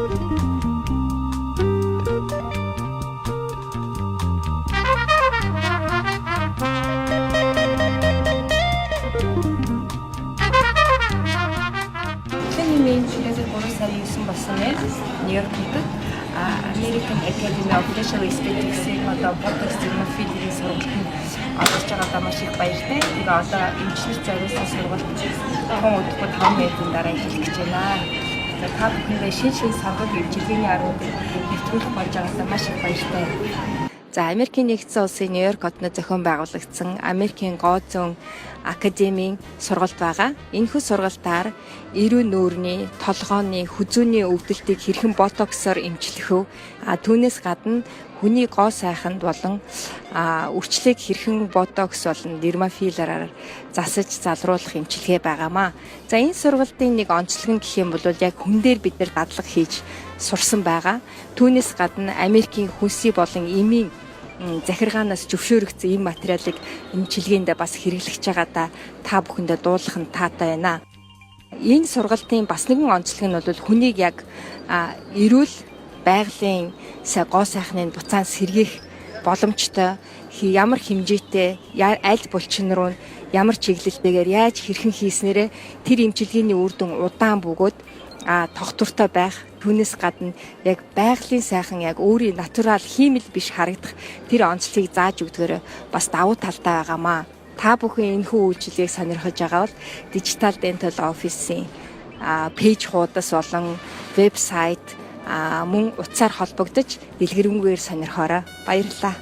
Шилээс 3 сарын 9 болсон байна. Нью-Йорк хотод American Academy of Facial Aesthetics-ийн одоо ботокс термофилерийн сургалтанд орж байгаадаа маш их баяртай. Тэгээ одоо эмчлэл зориулсан сургалт хон өдөрт 5 минутын дараа эхлэх гэж байна. Та бүхэндээ шинэ саргал эмчилгээний аргуудыг нэвтрүүлэх болж байгаадаа маш их баяртай. За, Америкийн нэгдсэн улсын Нью-Йорк хотод зохион байгуулагдсан Америкийн гоо зүүн академийн сургалт байгаа. Энэхүү сургалтаар эрүүн нүүрний, толгооны, хүзүүний өвдөлтийг хэрхэн ботоксоор эмчлэх вэ? Түүнээс гадна хүний гоо сайханд болон үрчлийг хэрхэн ботокс болон дермафилераар засаж залруулах эмчилгээ байгаамаа. За, энэ сургалтын нэг онцлог нь гэх юм бол яг хүн дээр бид нар дадлага хийж сурсан байгаа. Түүнээс гадна Америкийн хүнсий болон эмийн захиргаанаас зөвшөөрөгдсөн энэ материалыг эмчилгээндээ бас хэрэглэж байгаадаа та бүхэндээ дуулах нь таатай байна. Энэ сургалтын бас нэгэн онцлог нь бол хүнийг яг эрүүл байгалийн гоо сайхныг буцаан сэргээх боломжтой ямар хэмжээтэй аль булчин руу ямар чиглэлтэйгээр яаж хэрхэн хийснээрээ тэр эмчилгээний үр дүн удаан бөгөөд тогтвортой байх. Түүнээс гадна яг байгалийн сайхан яг өөрийн натурал хиймэл биш харагдах тэр онцлогийг зааж өгдөгөөр бас давуу талтай байгаамаа. Та бүхэн энэхүү үйлчилгээг сонирхож байгаа бол Digital Dental Office-ийн пэйж хуудас болон вебсайт мөн утсаар холбогдож дэлгэрэнгээр сонирхоорой. Баярлалаа.